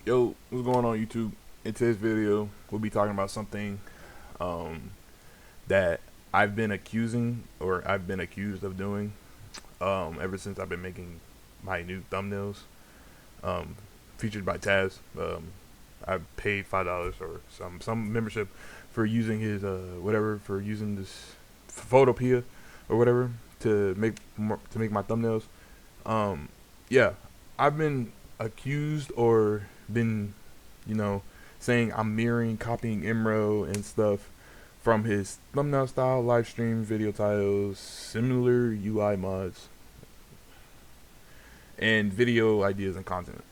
Yo, what's going on YouTube? In today's video, we'll be talking about something um, that I've been accused of doing ever since I've been making my new thumbnails um, featured by Taz. I paid $5 or some membership for using his whatever for using this Photopia or whatever to make my thumbnails. Um, yeah, I've been accused or been, you know, saying I'm mirroring, copying Imro and stuff from his thumbnail style, live stream, video titles, similar UI mods, and video ideas and content.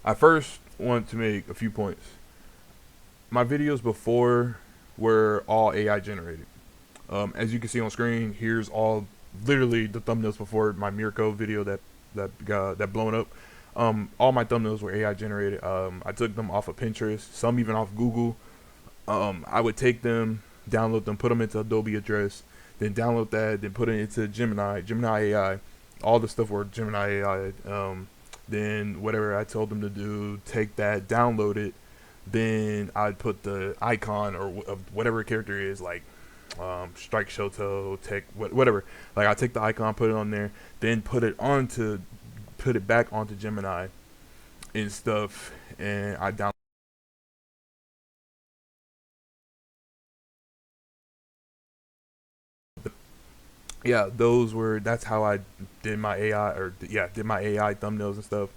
I first want to make a few points. My videos before were all AI generated. As you can see on screen, here's all literally the thumbnails before my Mirko video that blown up. All my thumbnails were AI generated. I took them off of Pinterest, some even off Google. I would take them, download them, put them into Adobe Address, then download that, then put it into Gemini AI. All the stuff were Gemini AI. Then whatever I told them to do, take that, download it. Then I'd put the icon of whatever character is, like Strike Shoto, Tech, whatever. Like I take the icon, put it on there, then put it back onto Gemini and stuff, and I download. Yeah, that's how I did my AI did my AI thumbnails and stuff.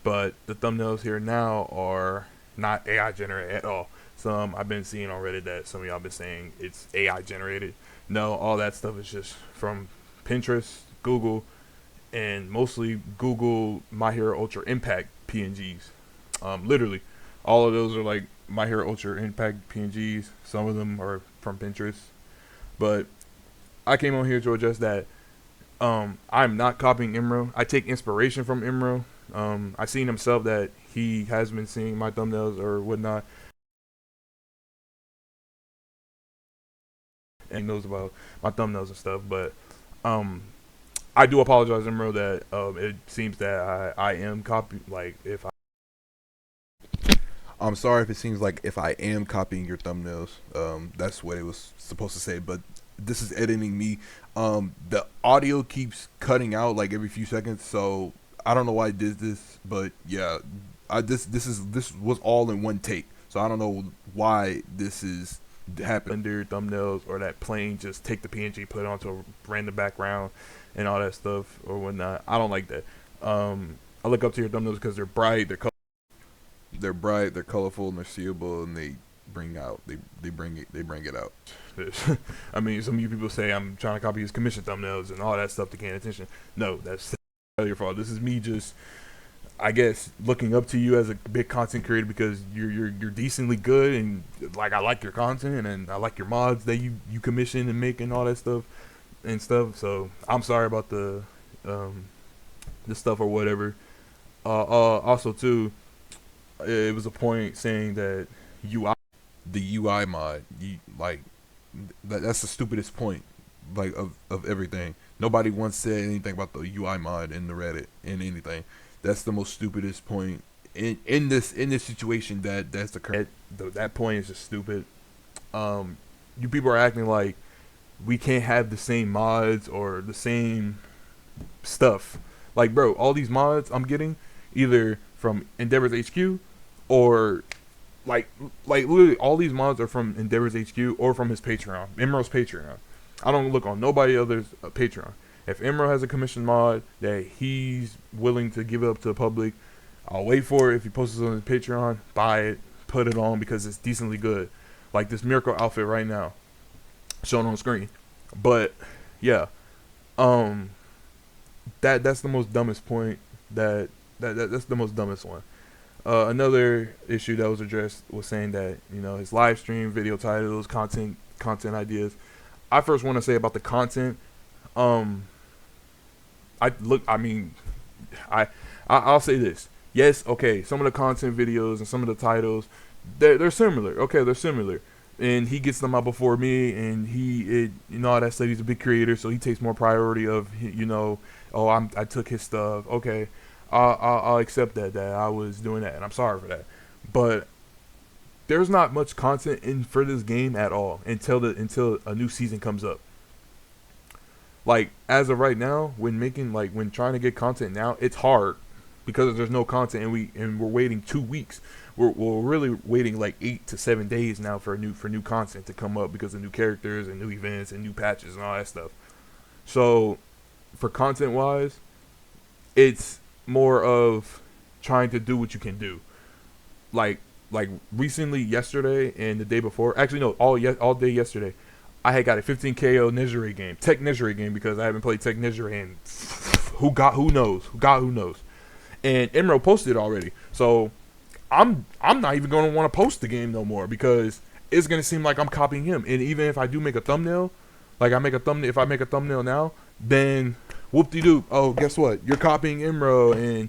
But the thumbnails here now are not AI generated at all. Some I've been seeing on Reddit that some of y'all been saying it's AI generated. No, all that stuff is just from Pinterest, Google, and mostly Google My Hero Ultra Impact PNGs. Literally, all of those are like My Hero Ultra Impact PNGs. Some of them are from Pinterest, but I came on here to address that. I'm not copying Imro. I take inspiration from Imro. I seen himself that he has been seeing my thumbnails or whatnot, and he knows about my thumbnails and stuff. But um, I do apologize, Imro, that it seems that I am copying. Like if I I'm sorry if it seems like if I am copying your thumbnails. That's what it was supposed to say, but this is editing me. The audio keeps cutting out like every few seconds, so I don't know why I did this, but yeah, this was all in one take, so I don't know why this is happening. render thumbnails or that plain just take the PNG, put it onto a random background, and all that stuff or whatnot. I don't like that. I look up to your thumbnails because they're bright, They're bright, they're colorful, and they're seeable, and they bring it out. I mean, some of you people say I'm trying to copy his commission thumbnails and all that stuff to gain attention. No, that's your fault. This is me just, I guess, looking up to you as a big content creator because you're decently good and like I like your content and I like your mods that you commission and make and all that stuff and stuff. So I'm sorry about um the stuff or whatever. Also too, it was a point saying that UI. The UI mod, that's the stupidest point, like of everything. Nobody once said anything about the UI mod in the Reddit in anything. That's the most stupidest point in this situation that's occurring. That point is just stupid. You people are acting like we can't have the same mods or the same stuff. Like, bro, all these mods I'm getting either from Endeavor's HQ or like literally all these mods are from Endeavor's HQ or from his Patreon, Emerald's Patreon. I don't look on nobody else's Patreon. If Emerald has a commission mod that he's willing to give up to the public, I'll wait for it. If he posts it on his Patreon, buy it, put it on because it's decently good. Like this Miracle outfit right now, shown on screen. But yeah, um, that's the most dumbest point. That's the most dumbest one. Another issue that was addressed was saying that his live stream, video titles, content ideas. I first want to say about the content. Um, I look. I mean, I I'll say this. Yes, okay. Some of the content videos and some of the titles, they're similar. Okay, they're similar. And he gets them out before me, and all that stuff. He's a big creator, so he takes more priority of. Oh, I took his stuff. Okay, I'll accept that I was doing that, and I'm sorry for that. But there's not much content in for this game at all until a new season comes up. Like as of right now, when trying to get content now, it's hard because there's no content, and we're waiting 2 weeks. We're really waiting like 8 to 7 days now for new content to come up because of new characters and new events and new patches and all that stuff. So for content wise, it's more of trying to do what you can do. Like like recently, yesterday and the day before. Actually, no, all day yesterday. I had got a 15 KO Nizuri game, Tech Nizuri game, because I haven't played Tech Nizuri and who knows. And Emerald posted already, so I'm not even gonna want to post the game no more because it's gonna seem like I'm copying him. And even if I do make a thumbnail, like if I make a thumbnail now, then whoop de doo. Oh, guess what? You're copying Imro and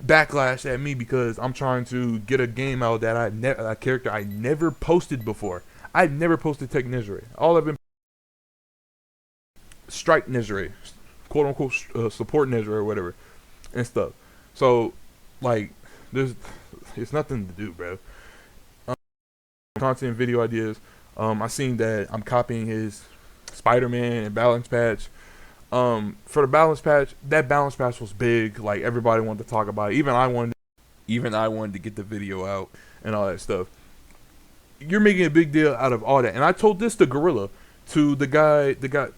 backlash at me because I'm trying to get a game out that a character I never posted before. I've never posted Tech Nizuri. All I've been Strike Nizuri, quote unquote support Nizuri or whatever and stuff. So like there's nothing to do, bro. Content video ideas. I seen that I'm copying his Spider-Man and balance patch. For the balance patch, that balance patch was big. Like everybody wanted to talk about it. Even I wanted to get the video out and all that stuff. You're making a big deal out of all that, and I told this to Gorilla, to the guy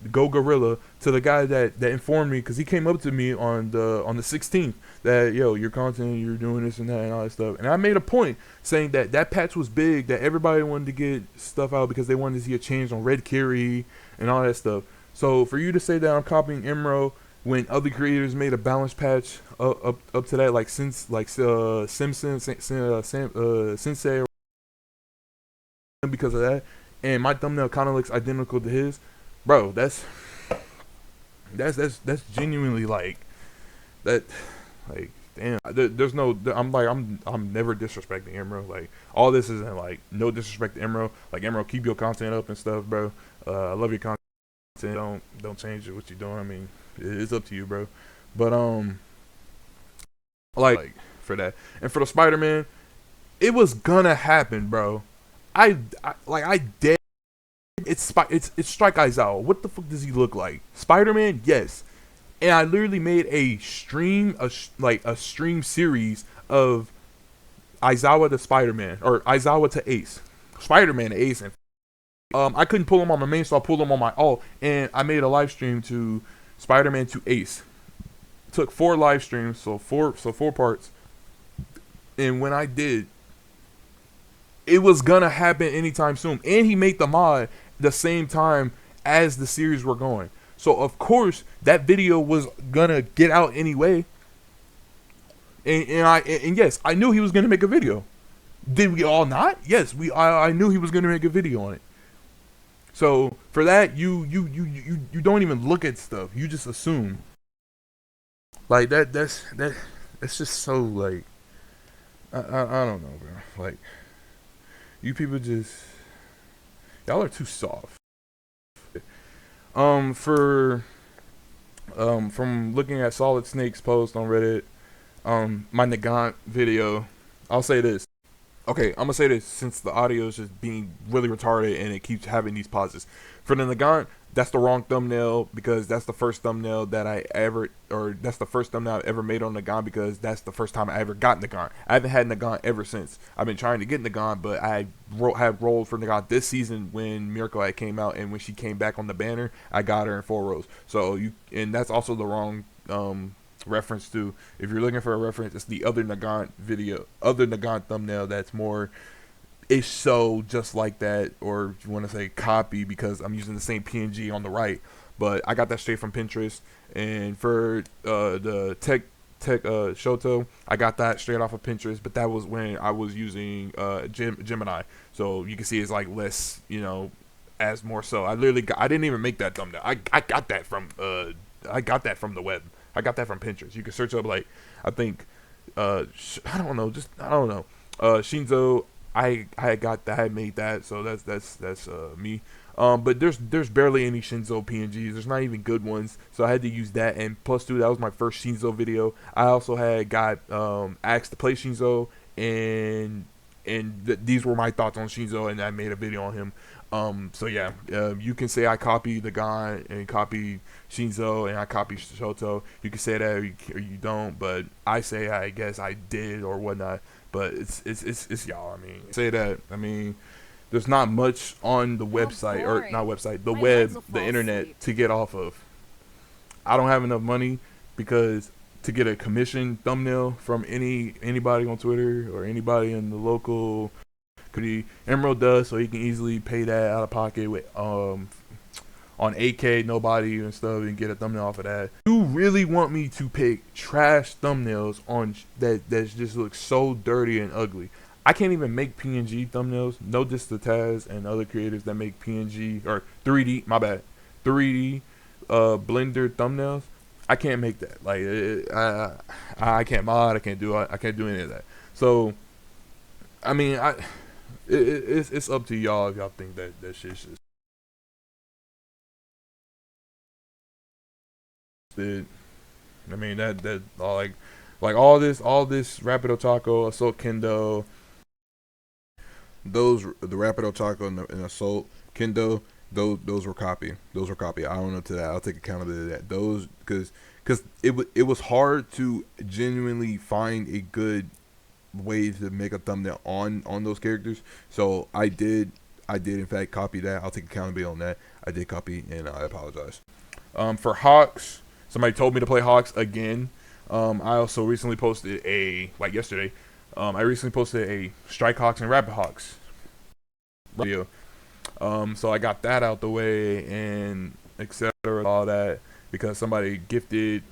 Go Gorilla, to the guy that informed me because he came up to me on the 16th that yo, your content, you're doing this and that and all that stuff, and I made a point saying that patch was big, that everybody wanted to get stuff out because they wanted to see a change on Red Kiri and all that stuff. So for you to say that I'm copying Imro when other creators made a balance patch up to that, like since like Simpson, Sensei, because of that, and my thumbnail kind of looks identical to his, bro. That's genuinely like that. Like damn, there's no. I'm never disrespecting Emerald. Like all this isn't like no disrespect to Emerald. Like Emerald, keep your content up and stuff, bro. I love your content. Don't change it. What you're doing. I mean, it's up to you, bro. But like for that and for the Spider-Man, it was gonna happen, bro. I dead. It's Strike Aizawa. What the fuck does he look like? Spider-Man, yes. And I literally made a stream, a stream series of Aizawa to Spider-Man or Aizawa to Ace, Spider-Man to Ace, and I couldn't pull him on my main, so I pulled him on my alt, and I made a live stream to Spider-Man to Ace. Took 4 live streams, so four parts, and when I did, it was gonna happen anytime soon. And he made the mod the same time as the series were going. So of course that video was gonna get out anyway. And yes, I knew he was gonna make a video. Did we all not? Yes, I knew he was gonna make a video on it. So for that, you don't even look at stuff. You just assume. Like that's just so like I don't know, bro. Like you people just y'all are too soft. For from looking at Solid Snake's post on Reddit, my Nagant video, I'll say this. Okay, I'm gonna say this since the audio is just being really retarded and it keeps having these pauses. For the Nagant, that's the wrong thumbnail because that's the first thumbnail that's the first thumbnail I've ever made on Nagant because that's the first time I ever got Nagant. I haven't had Nagant ever since. I've been trying to get Nagant, but I have rolled for Nagant this season when Miracle had came out, and when she came back on the banner, I got her in 4 rows. So and that's also the wrong reference to. If you're looking for a reference, it's the other Nagant thumbnail that's more ish so just like that, or if you want to say copy, because I'm using the same PNG on the right, but I got that straight from Pinterest. And for the tech Shoto, I got that straight off of Pinterest, but that was when I was using Gemini, so you can see it's like less, as more so. I didn't even make that thumbnail. I got that from the web. I got that from Pinterest. You can search up like I think I don't know Shinzo. I had made that, so that's me. But there's barely any Shinzo PNGs. There's not even good ones. So I had to use that. And plus two, that was my first Shinzo video. I also had got asked to play Shinzo, and these were my thoughts on Shinzo, and I made a video on him. So yeah, you can say I copied the guy and copied Shinzo and I copied Shoto. You can say that or you don't, but I say I guess I did or whatnot. But it's y'all. I mean, say that. I mean, there's not much on the website or not website, the web, the internet to get off of. I don't have enough money because to get a commission thumbnail from anybody on Twitter or anybody in the local community, Emerald does, so he can easily pay that out of pocket with on 8K nobody and stuff and get a thumbnail off of that. You really want me to pick trash thumbnails on that just looks so dirty and ugly? I can't even make PNG thumbnails. No diss to Taz and other creators that make PNG or 3D. My bad, 3D Blender thumbnails. I can't make that. Like I can't mod. I can't do any of that. So I mean, it's up to y'all if y'all think that shit's just. I mean that like all this Rapido Taco, Assault Kendo, the Rapido Taco and Assault Kendo, those were copy. Those were copy. I don't know to that. I'll take accountability of that. Those because it was hard to genuinely find a good way to make a thumbnail on those characters. So I did in fact copy that. I'll take accountability on that. I did copy and I apologize. For Hawks, somebody told me to play Hawks again. I also recently posted yesterday. I recently posted a Strike Hawks and Rapid Hawks video. So I got that out the way and etc. all that because somebody gifted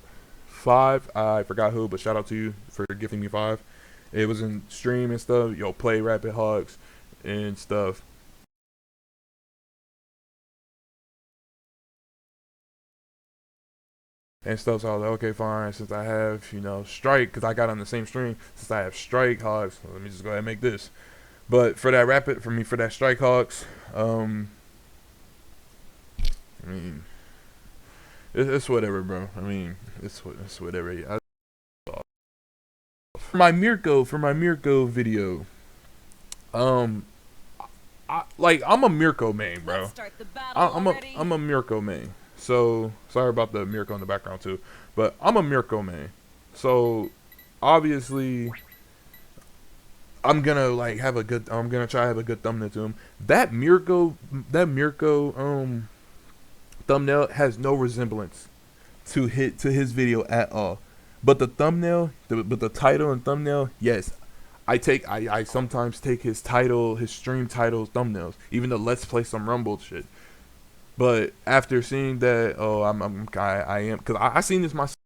5. I forgot who, but shout out to you for gifting me 5. It was in stream and stuff. Yo, play Rapid Hawks and stuff. And stuff, so I was like, okay, fine. Since I have, Strike, because I got on the same stream. Since I have Strike Hawks, let me just go ahead and make this. But for that Strike Hawks, I mean, it's whatever, bro. I mean, it's whatever. For my Mirko video, I'm a Mirko main, bro. I'm a Mirko main. So sorry about the Mirko in the background too, but I'm a Mirko main. So obviously, I'm gonna try to have a good thumbnail to him. That Mirko thumbnail has no resemblance to his video at all. But the thumbnail, but the title and thumbnail, yes. I sometimes take his stream title thumbnails, even though Let's Play Some Rumble shit. But after seeing that, I am, because I seen this myself.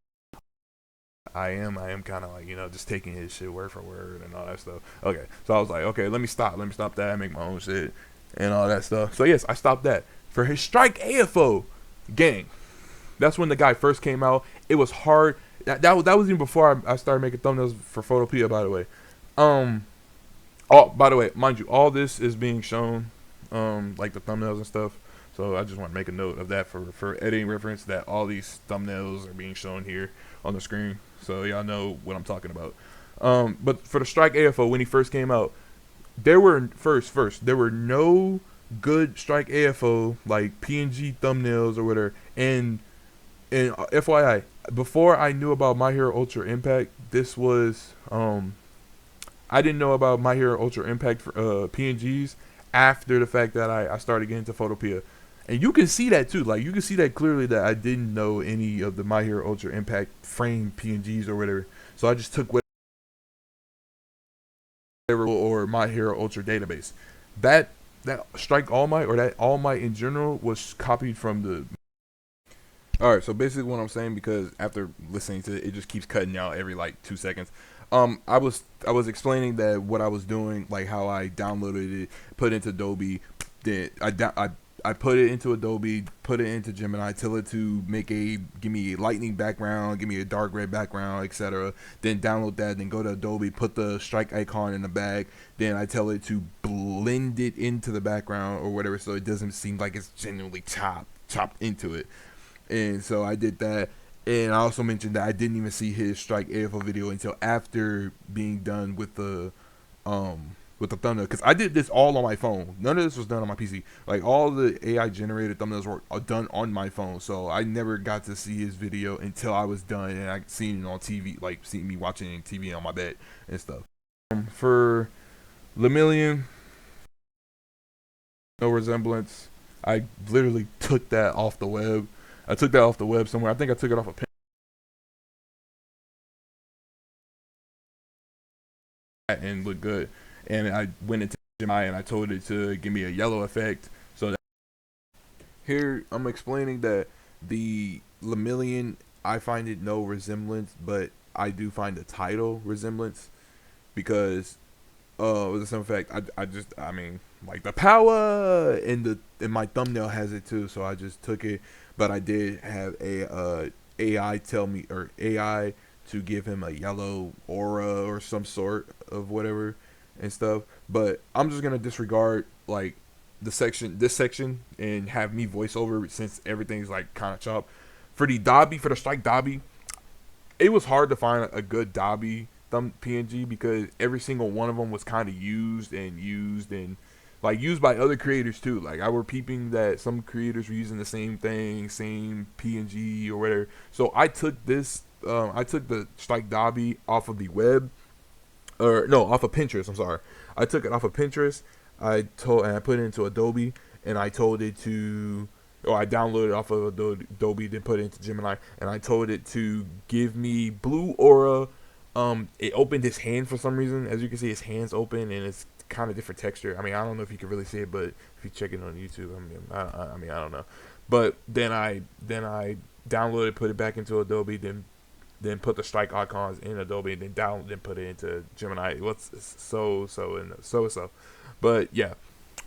I am kind of like, just taking his shit word for word and all that stuff. Okay, so I was like, okay, let me stop that and make my own shit and all that stuff. So yes, I stopped that. For his Strike AFO gang, that's when the guy first came out. It was hard. That was even before I started making thumbnails for Photopia, by the way. By the way, mind you, all this is being shown, like the thumbnails and stuff. So I just want to make a note of that for editing reference, that all these thumbnails are being shown here on the screen, so y'all know what I'm talking about. But for the Strike AFO, when he first came out, there were there were no good Strike AFO like PNG thumbnails or whatever. And FYI, before I knew about My Hero Ultra Impact, this was I didn't know about My Hero Ultra Impact for PNGs after the fact that I started getting into Photopia. And you can see that too. Like, you can see that clearly that I didn't know any of the My Hero Ultra Impact frame PNGs or whatever. So I just took whatever or My Hero Ultra database. That Strike All Might, or that All Might in general, was copied from the. Alright, so basically what I'm saying, because after listening to it, it just keeps cutting out every like 2 seconds. I was explaining that what I was doing, like how I downloaded it, put it into Adobe, then I put it into Adobe, put it into Gemini, tell it to give me a lightning background, give me a dark red background, etc. Then download that, then go to Adobe, put the strike icon in the bag. Then I tell it to blend it into the background or whatever, so it doesn't seem like it's genuinely chopped into it. And so I did that. And I also mentioned that I didn't even see his strike AFO video until after being done with the thumbnail, because I did this all on my phone. None of this was done on my PC. Like, all the AI generated thumbnails were done on my phone, so I never got to see his video until I was done and I seen it on TV, like seeing me watching TV on my bed and stuff. For Lemillion, no resemblance. I literally took that off the web. I took that off the web somewhere. I think I took it off a pin and looked good. And I went into Gemini and I told it to give me a yellow effect. So that here I'm explaining that the Lemillion, I find it no resemblance, but I do find the title resemblance because with the simple fact I mean, like, the power in my thumbnail has it too, so I just took it. But I did have a AI tell me, or AI to give him a yellow aura or some sort of whatever and stuff. But I'm just gonna disregard, like, this section, and have me voice over, since everything's like kind of chopped. For the strike Dobby, it was hard to find a good Dobby thumb PNG, because every single one of them was kind of used, like, used by other creators too. Like, I were peeping that some creators were using the same thing, same PNG or whatever. So I took I took the strike Dobby off of the web, or no, off of Pinterest. I'm sorry, I took it off of Pinterest. And I put it into Adobe, and I told it to, or I downloaded it off of Adobe, then put it into Gemini, and I told it to give me blue aura. It opened his hand for some reason. As you can see, his hand's open, and it's kind of different texture. I mean, I don't know if you can really see it, but if you check it on YouTube, I mean, I don't know. But then I downloaded, put it back into Adobe, then put the strike icons in Adobe, and then put it into Gemini. What's so. But yeah,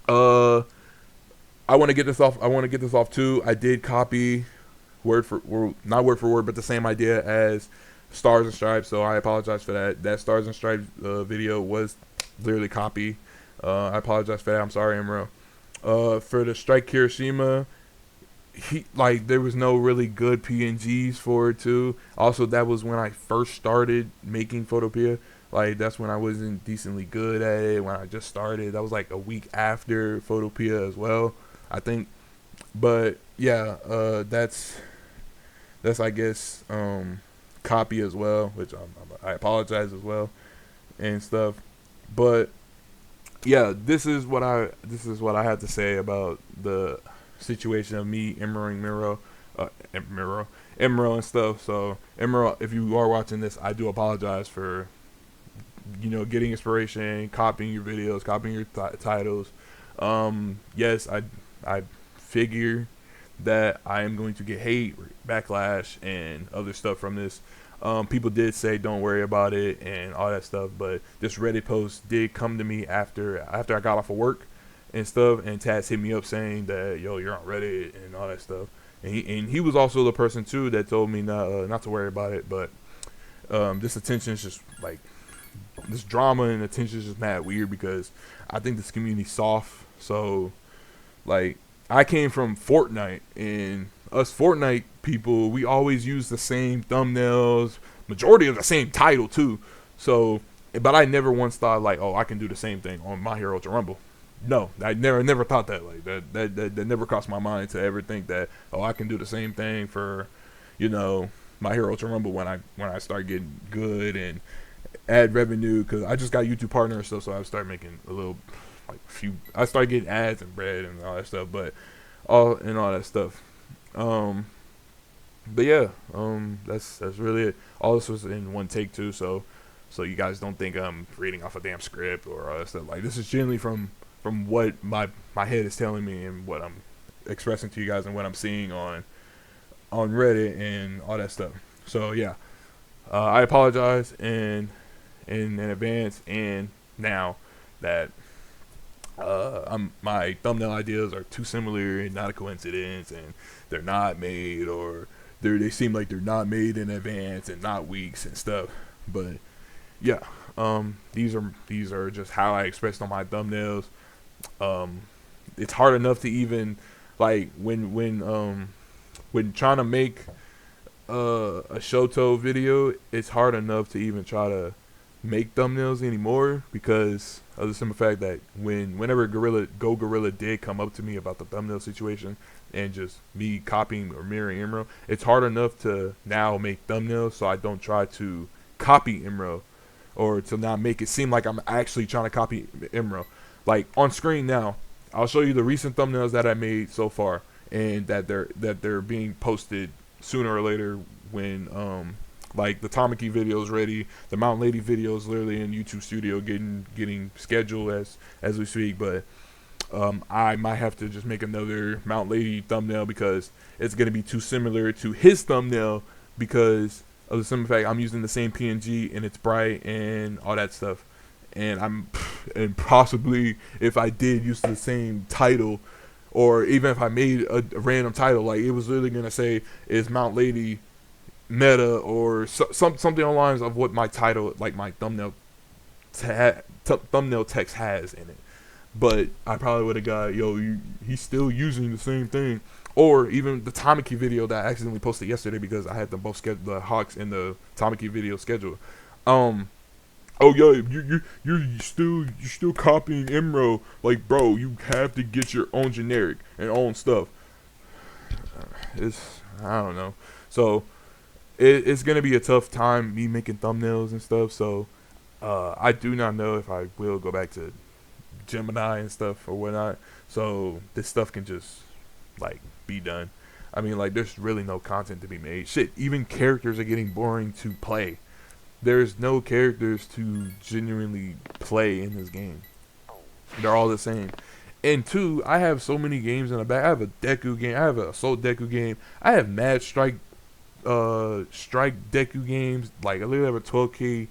I want to get this off. Too. I did copy not word for word, but the same idea as Stars and Stripes. So I apologize for that. That Stars and Stripes video was literally copy. I apologize for that. I'm sorry, Emro. For the Strike Hiroshima, there was no really good PNGs for it too. Also, that was when I first started making Photopea. Like, that's when I wasn't decently good at it. When I just started, that was like a week after Photopea as well, I think. But yeah, that's I guess copy as well, which I apologize as well and stuff. But yeah, this is what I had to say about the situation of me emeralding Emerald and stuff. So Emerald, if you are watching this, I do apologize for getting inspiration, copying your videos, copying your titles. Yes, I figure that I am going to get hate, backlash, and other stuff from this. People did say don't worry about it and all that stuff, but this Reddit post did come to me after I got off of work and stuff, and Taz hit me up saying that, yo, you're on Reddit and all that stuff. And he was also the person too that told me not to worry about it. But this attention is just like, this drama and attention is just mad weird, because I think this community's soft. So, like, I came from Fortnite, and us Fortnite people, we always use the same thumbnails, majority of the same title too. So, but I never once thought, like, oh, I can do the same thing on My Hero to Rumble. No, I never thought that. Like, that never crossed my mind to ever think that, oh, I can do the same thing for, My Hero to Rumble when I start getting good and ad revenue, because I just got YouTube partner and stuff, so I start making a little, like, I started getting ads and bread and all that stuff, but all that stuff. But yeah, that's really it. All this was in one take too, so you guys don't think I'm reading off a damn script or all that stuff. Like, this is generally from what my head is telling me and what I'm expressing to you guys and what I'm seeing on Reddit and all that stuff. So yeah, I apologize in advance and now that my thumbnail ideas are too similar and not a coincidence, and they're not made, or they seem like they're not made in advance and not weeks and stuff. But yeah, these are just how I expressed on my thumbnails. Um, it's hard enough to even like when trying to make a Shoto video, it's hard enough to even try to make thumbnails anymore because of the simple fact that whenever Gorilla did come up to me about the thumbnail situation and just me copying or mirroring Imro, it's hard enough to now make thumbnails so I don't try to copy Imro or to not make it seem like I'm actually trying to copy Imro. Like on screen now, I'll show you the recent thumbnails that I made so far and that they're being posted sooner or later when like the Tamaki video is ready, the Mountain Lady video is literally in YouTube Studio getting scheduled as we speak. But I might have to just make another Mountain Lady thumbnail because it's gonna be too similar to his thumbnail because of the simple fact I'm using the same PNG and it's bright and all that stuff. And possibly if I did use the same title, or even if I made a random title, like it was literally gonna say is Mount Lady meta or something along the lines of what my title, like my thumbnail text has in it. But I probably would have got he's still using the same thing, or even the Tamaki video that I accidentally posted yesterday because I had them both the Hawks and the Tamaki video scheduled. Oh yeah, you're still copying Imro. Like, bro, you have to get your own generic and own stuff. It's I don't know. So it's gonna be a tough time me making thumbnails and stuff. So I do not know if I will go back to Gemini and stuff or whatnot. So this stuff can just like be done. I mean, like, there's really no content to be made. Shit, even characters are getting boring to play. There's no characters to genuinely play in this game. They're all the same. And two, I have so many games in the back. I have a Deku game. I have a Assault Deku game. I have Mad Strike Deku games. Like, I literally have a 12K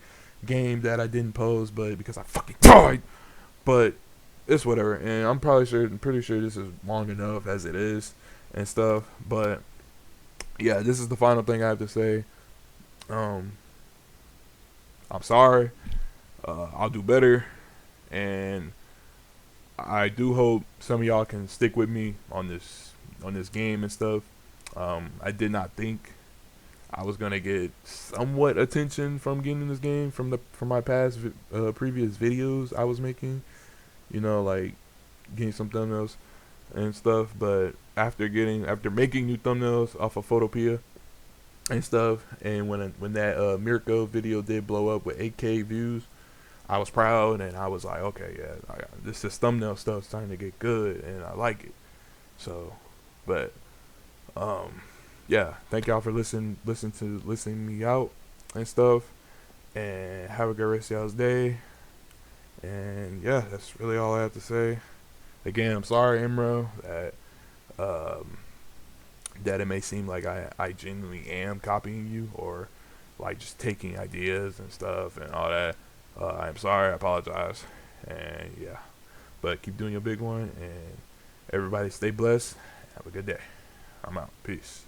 game that I didn't post, but because I fucking died. But it's whatever. And I'm pretty sure this is long enough as it is and stuff. But yeah, this is the final thing I have to say. I'm sorry. I'll do better, and I do hope some of y'all can stick with me on this game and stuff. I did not think I was gonna get somewhat attention from getting this game from my past previous videos I was making. Like getting some thumbnails and stuff. But after making new thumbnails off of Photopea and stuff, and when that Mirko video did blow up with 8K views, I was proud and I was like, okay, yeah, this thumbnail stuff's starting to get good and I like it. So, but yeah, thank y'all for listening me out and stuff, and have a good rest of y'all's day. And yeah, that's really all I have to say. Again, I'm sorry, Imro, that it may seem like I genuinely am copying you or like just taking ideas and stuff and all that. I'm sorry, I apologize. And yeah, but keep doing your big one, and everybody stay blessed. Have a good day. I'm out. Peace.